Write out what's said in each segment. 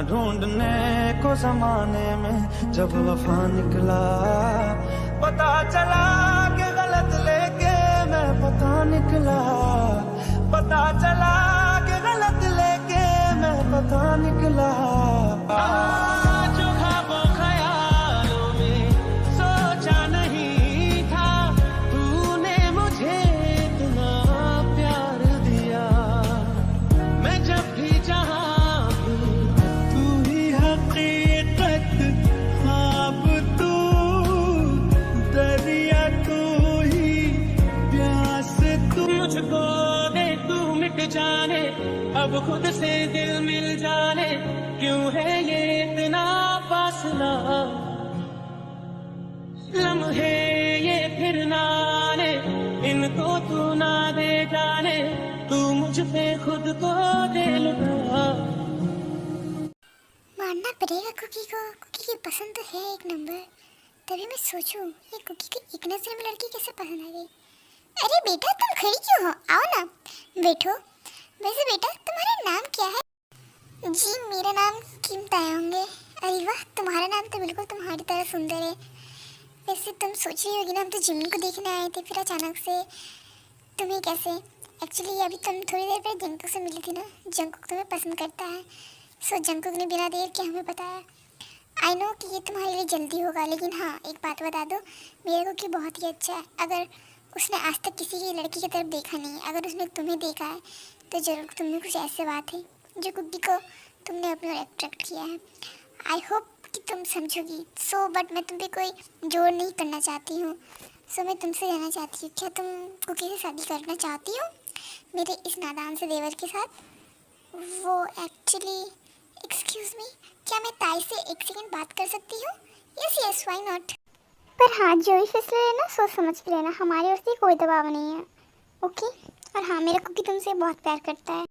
ढूंढने को जमाने में जब वफा निकला, पता चला कि गलत लेके मैं पता निकला, पता चला कि गलत लेके मैं पता निकला। जो ख्वाबों ख्यालों में सोचा नहीं था, तूने मुझे इतना प्यार दिया। मैं जब भी जहाँ तू ही हकीकत, ख्वाब तू, दरिया तू ही, प्यास तू। मुझको दे तू मिट जाने, अब खुद से दिल मिल जाने, क्यों है ये इतना फासला। लम्हे ये फिर ना आने, इनको तू ना दे जाने, तू मुझ पे खुद को दे लुटा। मानना पड़ेगा कुकी को, कुकी की पसंद तो है एक नंबर। तभी मैं सोचूं ये कुकी को एक नजर में लड़की कैसे पसंद आ गई। अरे बेटा तुम खड़ी क्यों हो, आओ ना बैठो। वैसे बेटा तुम्हारा नाम क्या है? जी मेरा नाम कीमताए होंगे। अरे वाह तुम्हारा नाम तो बिल्कुल तुम्हारी तरह सुंदर है। वैसे तुम सोच रही होगी ना हम तो जिमिन को देखने आए थे, फिर अचानक से तुम्हें कैसे। एक्चुअली अभी तुम थोड़ी देर पहले जंकुक से मिली थी ना, जंकुक तुम्हें पसंद करता है। सो जंकुक ने बिना देर के हमें बताया। आई नो कि ये तुम्हारे लिए जल्दी होगा, लेकिन हाँ एक बात बता दो, मेरे को कि बहुत ही अच्छा है। अगर उसने आज तक किसी की लड़की की तरफ देखा नहीं है, अगर उसने तुम्हें देखा है तो ज़रूर तुम्हें कुछ ऐसे बात है जो कुकी को तुमने अपने ओर अट्रैक्ट किया है। आई होप कि तुम समझोगी। सो बट मैं तुम पे कोई जोर नहीं करना चाहती हूँ। सो मैं तुमसे कहना चाहती हूँ, क्या तुम कुकी से शादी करना चाहती हो मेरे इस नादान से देवर के साथ? वो एक्चुअली एक्सक्यूज़ मी, क्या मैं ताई से एक सेकंड बात कर सकती हूँ? Yes yes why not. पर हाँ जो भी फैसला लेना सोच समझ के लेना, हमारी ओर से कोई दबाव नहीं है, ओके? और हाँ मेरा कुकी तुमसे बहुत प्यार करता है।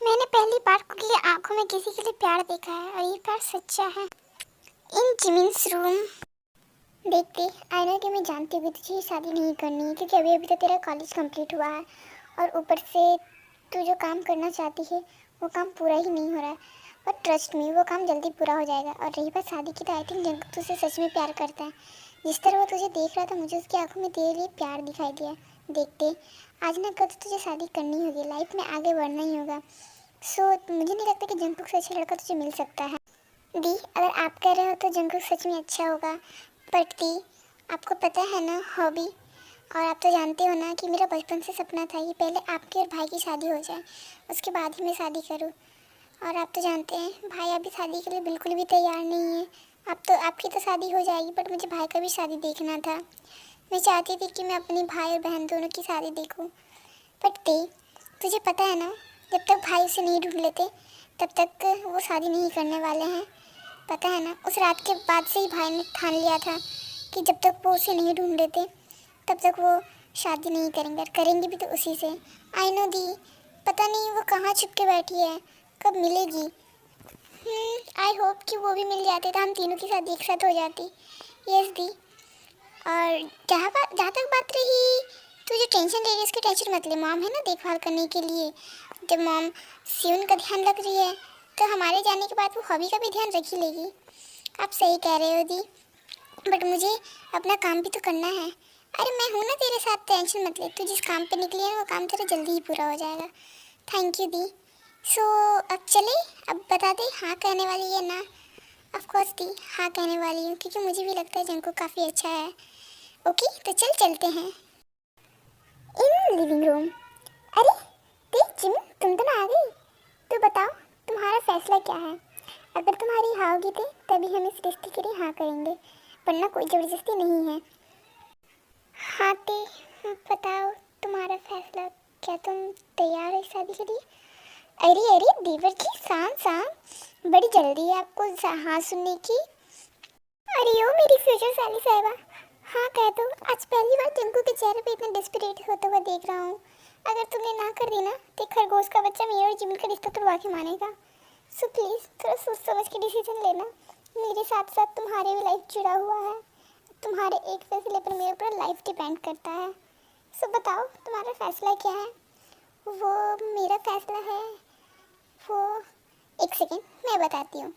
मैंने पहली बार कुकी की आंखों में किसी के लिए प्यार देखा है और ये प्यार सच्चा है। इन जिमिन्स रूम देखते आई नो कि मैं जानती हूँ कि तुझे शादी नहीं करनी है, क्योंकि अभी अभी तो तेरा कॉलेज कंप्लीट हुआ है और ऊपर से तू जो काम करना चाहती है वो काम पूरा ही नहीं हो रहा है। पर ट्रस्ट मी वो काम जल्दी पूरा हो जाएगा। और रही बात शादी की, तो आई थिंक जंकुक तुझसे सच में प्यार करता है। जिस तरह वो तुझे देख रहा था मुझे उसकी आंखों में तेरे लिए प्यार दिखाई दिया। देखते आज ना कल तो तुझे शादी करनी होगी, लाइफ में आगे बढ़ना ही होगा। सो मुझे नहीं लगता कि जंकुक से अच्छा लड़का तुझे मिल सकता है। दी अगर आप कह रहे हो तो जंकुक सच में अच्छा होगा, बट दी आपको पता है ना हॉबी, और आप तो जानते हो ना कि मेरा बचपन से सपना था कि पहले आपके और भाई की शादी हो जाए, उसके बाद ही मैं शादी करूं। और आप तो जानते हैं भाई अभी शादी के लिए बिल्कुल भी तैयार नहीं है। आप तो आपकी तो शादी हो जाएगी, बट मुझे भाई का भी शादी देखना था। मैं चाहती थी कि मैं अपनी भाई और बहन दोनों की शादी देखूं। बट दे तुझे पता है ना, जब तक भाई उसे नहीं ढूंढ लेते तब तक वो शादी नहीं करने वाले हैं। पता है ना उस रात के बाद से ही भाई ने ठान लिया था कि जब तक वो उसे नहीं ढूंढ लेते तब तक वो शादी नहीं करेंगे, और करेंगे भी तो उसी से। आई नो दी, पता नहीं वो कहाँ छुप के बैठी है, कब मिलेगी। आई होप कि वो भी मिल जाते तो हम तीनों की शादी एक साथ हो जाती। यस दी। और जहाँ तक बात रही, तू जो टेंशन ले रही है उसकी टेंशन मत ले, मॉम है ना देखभाल करने के लिए। जब मॉम सियुन का ध्यान रख रही है तो हमारे जाने के बाद वो हॉबी का भी ध्यान रख ही लेगी। आप सही कह रहे हो दी, बट मुझे अपना काम भी तो करना है। अरे मैं हूँ ना तेरे साथ, टेंशन मत ले। तू जिस काम पे निकली है वो काम तेरा जल्दी ही पूरा हो जाएगा। थैंक यू दी। सो अब चले, अब बता दे हाँ कहने वाली है ना? ऑफ कोर्स दी हाँ कहने वाली हूँ, क्योंकि मुझे भी लगता है जंकुक काफ़ी अच्छा है। ओके तो चलते हैं इन लिविंग रूम। अरे देख जिमिन तुम तो ना आ गई। तो बताओ तुम्हारा फैसला क्या है? अगर तुम्हारी हाँ होगी तो तभी हम इस रिश्ते के लिए हाँ करेंगे, वरना कोई ज़बरदस्ती नहीं है। हाँ ते बताओ तुम्हारा फैसला, क्या तुम तैयार हो शादी के लिए? अरे अरे देवर जी शांत शांत, बड़ी जल्दी है आपको हाँ सुनने की। अरे ओ मेरी फ्यूचर साली साहिबा, हाँ कह दो। आज पहली बार टिंकू के चेहरे पे इतना डेस्परेट होते हुए देख रहा हूँ। अगर तुमने ना कर दी ना तो खरगोश का बच्चा मेरे और जिमिन का रिश्ता तोड़वा के मानेगा। सो प्लीज़ थोड़ा सोच समझ के डिसीजन लेना। मेरे साथ साथ तुम्हारे भी लाइफ जुड़ा हुआ है, तुम्हारे एक फैसले पर मेरे पूरा लाइफ डिपेंड करता है। सो बताओ तुम्हारा फैसला क्या है? वो मेरा फैसला है वो एक सेकेंड, मैं बताती हूँ।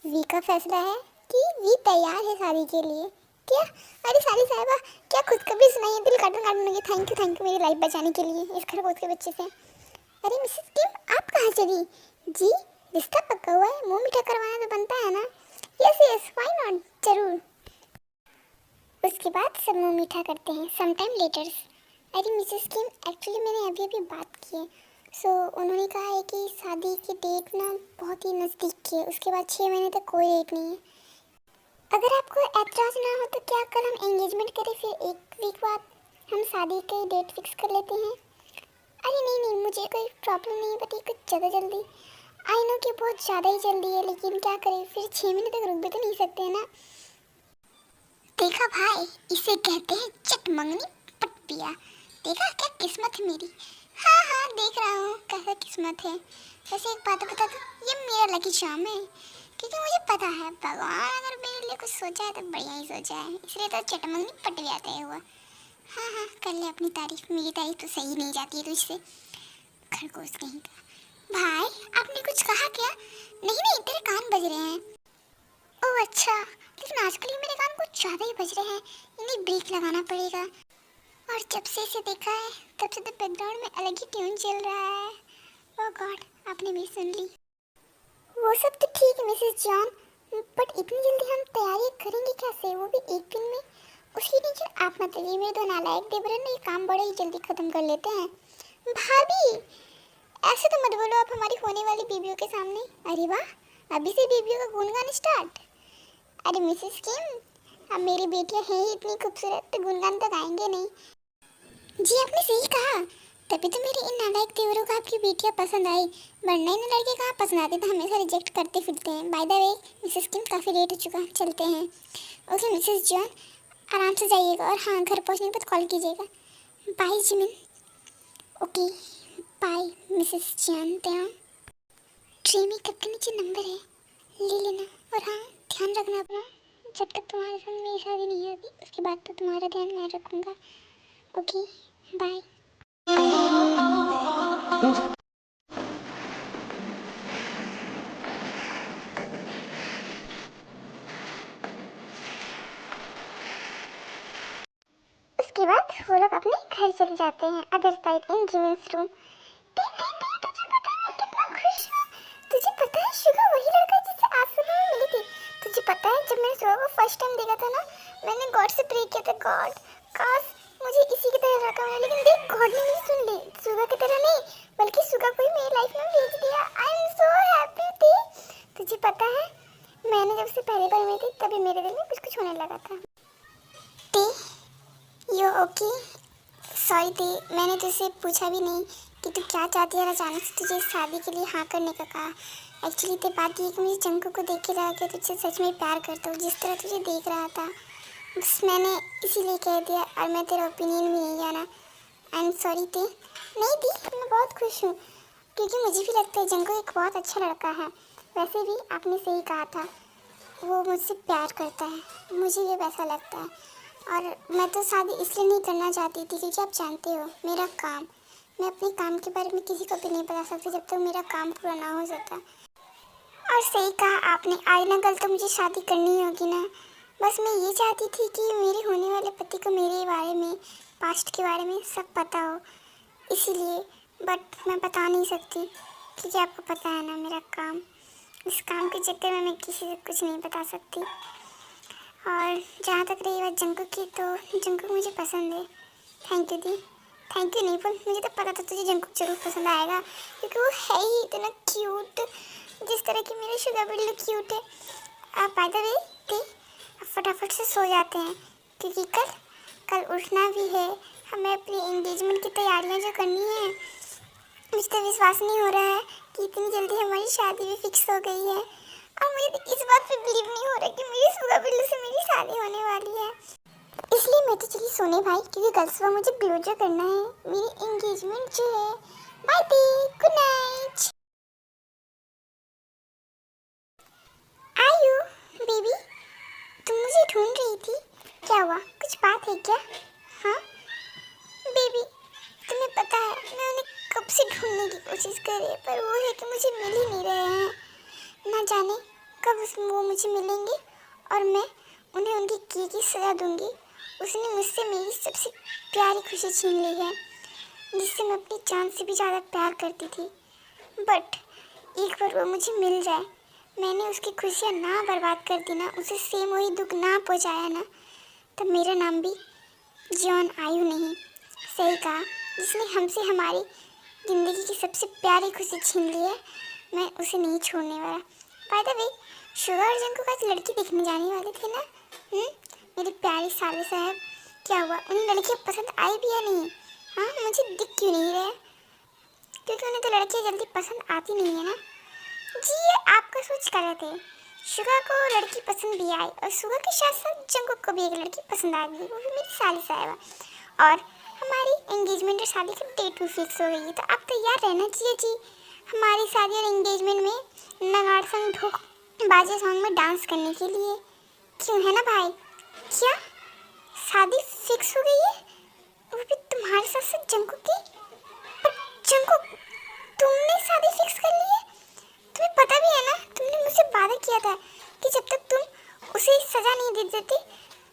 वी का फैसला है कि वी तैयार है शादी के लिए। क्या? अरे सारी साहिबा, क्या खुद कभी सुनाइए दिल काटन काटने लगी। थैंक यू मेरी लाइफ बचाने के लिए इस खरगोश के बच्चे से। अरे मिसेस किम, आप कहाँ चली? जी, रिश्ता पक्का हुआ है, मुंह मीठा करवाना तो बनता है ना। यस यस, व्हाई नॉट, जरूर। उसके बाद सब मुंह मीठा करते हैं सम टाइम लेटर्स। अरे मिसेस किम, एक्चुअली मैंने अभी अभी बात की है। सो उन्होंने कहा है कि शादी की डेट ना बहुत ही नज़दीक की है, उसके बाद 6 महीने तक कोई डेट नहीं है। अगर आपको एतराज़ ना हो तो क्या कल हम एंगेजमेंट करें, फिर 1 वीक बाद हम शादी की डेट फिक्स कर लेते हैं। अरे नहीं नहीं, मुझे कोई प्रॉब्लम नहीं है, बट ये कुछ ज़्यादा जल्दी। आई नो कि बहुत ज़्यादा ही जल्दी है, लेकिन क्या करें, फिर 6 महीने तक रुक भी तो नहीं सकते हैं ना। देखा भाई, इसे कहते हैं चट मंगनी पट पिया। देखा क्या किस्मत है मेरी। हाँ हाँ, देख रहा हूँ कैसा किस्मत है। वैसे एक बात बता दूँ, ये मेरा लकी चार्म है, क्योंकि मुझे पता है भगवान अगर मेरे लिए कुछ सोचा है तो बढ़िया ही सोचा है, इसलिए तो चट मंगनी पट जाता है हुआ। हाँ हाँ, कर ले अपनी तारीफ, मेरी तारीफ तो सही नहीं जाती है तुझसे, खरगोश कहीं का। भाई आपने कुछ कहा क्या? नहीं नहीं, तेरे कान बज रहे हैं। ओह अच्छा, लेकिन आजकल ये मेरे कान कुछ ज़्यादा ही बज रहे हैं, इन्हें ब्रेक लगाना पड़ेगा। और जब से इसे देखा है तब से तो बैकग्राउंड में अलग ही ट्यून चल रहा है। ओह गॉड, आपने भी सुन ली। वो सब तो ठीक है मिसेस जॉन, बट इतनी जल्दी हम तैयारी करेंगे कैसे, वो भी 1 दिन में? उसकी टेंशन आप मत लीजिए, मेरे 2 नालायक देवरन ने ये काम बड़े ही जल्दी ख़त्म कर लेते हैं। भाभी, ऐसे तो मत बोलो आप हमारी होने वाली बीवियों के सामने। अरे वाह, अभी से बीवियों का गुणगान स्टार्ट। अरे मिसेस किम, अब मेरी बेटियां हैं ही इतनी खूबसूरत तो गुणगान तो गाएंगे नहीं। जी आपने सही कहा, तभी तो मेरे इन नालायक देवरों को आपकी बेटियां पसंद आई, वरना इन लड़के कहाँ पसंद आते तो हमेशा रिजेक्ट करते फिरते हैं। बाय द वे मिसेस किम, काफ़ी लेट हो चुका, चलते हैं। ओके मिसेस जॉन, आराम से जाइएगा, और हाँ घर पहुँचने पर कॉल कीजिएगा। Bye Jimin. Okay bye Mrs John. ध्यान, ट्री में कब के नीचे नंबर है, ले लेना, और हाँ ध्यान रखना अपना, जब तक तुम्हारे साथ मेरी शादी नहीं होगी उसके बाद तो तुम्हारा ध्यान मैं रखूँगा। Okay bye. उसके बाद वो लोग अपने घर चले जाते हैं, other side in Jimin's room. तुझे पता है मैं कितना खुश हूँ। तुझे पता है शुगा वही लड़का जिससे आज सुबह मैं मिली थी। तुझे पता है जब मैंने शुगा को फर्स्ट टाइम देखा था ना, मैंने गॉड से प्रे किया था, गॉड काश मुझे इसी की तरह लड़का मिले। लेकिन देख, गॉड ने मेरी सुन ली, शुगा की तरह नहीं बल्कि शुगा को ही मेरी लाइफ में भेज दिया। आई एम सो हैप्पी थी। तुझे पता है मैंने जब से पहली बार मिली थी तभी मेरे दिल में कुछ कुछ होने लगा था। You okay? सॉरी थे, मैंने तुझसे पूछा भी नहीं कि तू क्या चाहती है, और अचानक से तुझे शादी के लिए हाँ करने का कहा। एक्चुअली तो बात ये कि मुझे जंकू को देख के लगा कि तुझसे सच में प्यार करता हूँ, जिस तरह तुझे देख रहा था बस मैंने इसीलिए कह दिया, और मैं तेरा ओपिनियन भी नहीं जाना। आई एम सॉरी थे। नहीं दी, मैं बहुत खुश हूँ, क्योंकि मुझे भी लगता है जंकू एक बहुत अच्छा लड़का है। वैसे भी आपने सही कहा था, वो मुझसे प्यार करता है, मुझे भी वैसा लगता है। और मैं तो शादी इसलिए नहीं करना चाहती थी क्योंकि आप जानते हो मेरा काम, मैं अपने काम के बारे में किसी को भी नहीं बता सकती जब तक मेरा काम पूरा ना हो जाता। और सही कहा आपने, आज ना कल तो मुझे शादी करनी होगी ना। बस मैं ये चाहती थी कि मेरे होने वाले पति को मेरे बारे में, पास्ट के बारे में सब पता हो, इसीलिए। बट मैं बता नहीं सकती क्योंकि आपको पता है ना मेरा काम, इस काम के चक्कर में मैं किसी से कुछ नहीं बता सकती। और जहाँ तक रही बात जंकू की, तो जंकू मुझे पसंद है। Thank you the. Thank you नहीं, पर मुझे तो पता था तुझे जंकू जरूर पसंद आएगा, क्योंकि वो है ही इतना क्यूट, जिस तरह की मेरी शुगर बिल्लू क्यूट है। आप बाय द वे दी, फटाफट से सो जाते हैं क्योंकि कल उठना भी है, हमें अपनी एंगेजमेंट की तैयारियाँ जो करनी है। मुझे तो विश्वास नहीं हो रहा है कि इतनी जल्दी हमारी शादी भी फिक्स हो गई है, और मुझे तो इस बात पे बिलीव नहीं हो रहा कि मेरी सुगा बिल्लू से मेरी शादी होने वाली है। इसलिए मैं तो चली सोने भाई, क्योंकि कल सुबह मुझे क्लोजर करना है, मेरी एंगेजमेंट जो है। By the, good night. आयु बेबी, तुम मुझे ढूंढ रही थी, क्या हुआ, कुछ बात है क्या? हाँ बेबी, तुम्हें पता है मैं उन्हें कब से ढूंढने की कोशिश कर रही, पर वो है कि मुझे मिल ही नहीं रहे हैं। ना जाने कब वो मुझे मिलेंगे और मैं उन्हें उनकी की सज़ा दूंगी। उसने मुझसे मेरी सबसे प्यारी खुशी छीन ली है, जिससे मैं अपनी जान से भी ज़्यादा प्यार करती थी। बट एक बार वो मुझे मिल जाए, मैंने उसकी खुशियाँ ना बर्बाद कर दी ना, उसे सेम वही दुख ना पहुँचाया ना, तब मेरा नाम भी जॉन आयु नहीं। सही कहा, जिसने हमसे हमारी ज़िंदगी की सबसे प्यारी खुशी छीन ली है, मैं उसे नहीं छोड़ने वाला। बाय द वे, शुगर और जंकू आज लड़की देखने जाने वाले थे ना? मेरी प्यारी साले साहब, क्या हुआ? उन्हें लड़कियाँ पसंद आई भी या नहीं? हाँ, मुझे दिख क्यों नहीं रहा? क्योंकि उन्हें तो लड़कियाँ जल्दी पसंद आती नहीं है ना। जी, ये आपका सोच गलत है। शुगा को लड़की पसंद भी आई और शुगा के साथ साथ जंकुक को भी एक लड़की पसंद आ गई, वो भी मेरी साली साहिबा। और हमारी एंगेजमेंट और शादी की डेट भी फिक्स हो गई है, तो आप तैयार रहना चाहिए जी हमारी शादी और एंगेजमेंट में नगाड़ संग ढोक बाजे सॉन्ग में डांस करने के लिए। क्यों, है ना भाई? क्या शादी फिक्स हो गई है? वो भी तुम्हारे साथ साथ जंकुक की? पर जंकुक, तुमने शादी फिक्स कर ली है? तुम्हें पता भी है ना, तुमने मुझसे वादा किया था कि जब तक तुम उसे सजा नहीं दे देते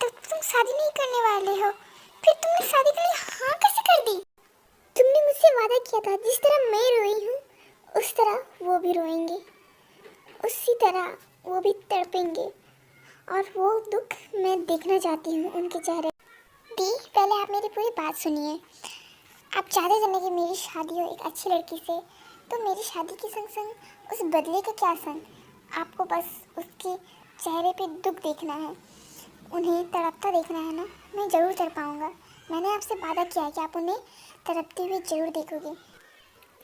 तब तक तुम शादी नहीं करने वाले हो। फिर तुमने शादी के लिए हाँ कैसे कर दी? तुमने मुझसे वादा किया था जिस तरह मैं रोई हूँ उस तरह वो भी रोएंगे, उसी तरह वो भी तड़पेंगे, और वो दुख मैं देखना चाहती हूँ उनके चेहरे। दी, पहले आप मेरी पूरी बात सुनिए। आप चाहते थे ना कि मेरी शादी हो एक अच्छी लड़की से, तो मेरी शादी के संग संग उस बदले का क्या संग? आपको बस उसके चेहरे पे दुख देखना है, उन्हें तड़पता देखना है ना। मैं ज़रूर तड़पाऊँगा। मैंने आपसे वादा किया है कि आप उन्हें तड़पते हुए ज़रूर देखोगे।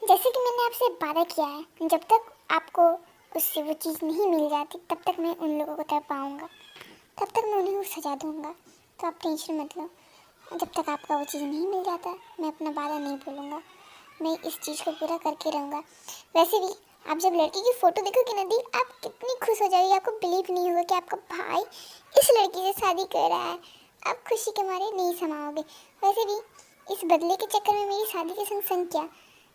जैसे कि मैंने आपसे वादा किया है, जब तक आपको उससे वो चीज़ नहीं मिल जाती तब तक मैं उन लोगों को तड़पाऊँगा, तब तक मैं उन्हें वो सजा दूँगा। तो आप टेंशन मत लो, जब तक आपका वो चीज़ नहीं मिल जाता मैं अपना वादा नहीं भूलूँगा, मैं इस चीज़ को पूरा करके रहूँगा। वैसे भी आप जब लड़की की फ़ोटो देखोगे ना दी, आप कितनी खुश हो जाओगे, आपको बिलीव नहीं होगा कि आपका भाई इस लड़की से शादी कर रहा है। आप खुशी के मारे नहीं समाओगे। वैसे भी इस बदले के चक्कर में मेरी शादी के संग संग क्या,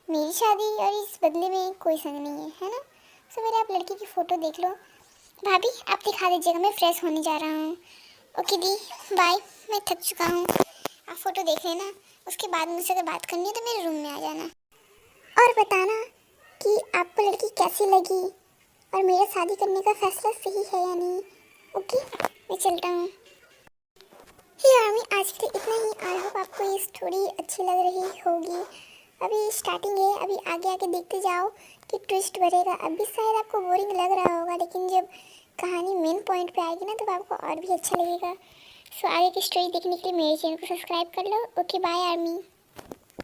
मेरी शादी और इस बदले में कोई संग नहीं है, है ना? तो मेरे आप लड़की की फ़ोटो देख लो। भाभी, आप दिखा दीजिएगा, मैं फ्रेश होने जा रहा हूँ। ओके दी, बाय, मैं थक चुका हूँ। आप फ़ोटो देख लेना, उसके बाद मुझसे अगर बात करनी है तो मेरे रूम में आ जाना और बताना कि आपको लड़की कैसी लगी और मेरा शादी करने का फैसला सही है या नहीं। ओके, मैं चलता हूँ। हे आर्मी, आज के लिए इतना ही। आई होप आपको ये स्टोरी अच्छी लग रही होगी। अभी स्टार्टिंग है, अभी आगे आगे देखते जाओ कि ट्विस्ट बढ़ेगा। अभी शायद आपको बोरिंग लग रहा होगा, लेकिन जब कहानी मेन पॉइंट पे आएगी ना तो आपको और भी अच्छा लगेगा। सो आगे की स्टोरी देखने के लिए मेरे चैनल को सब्सक्राइब कर लो। Okay, bye army.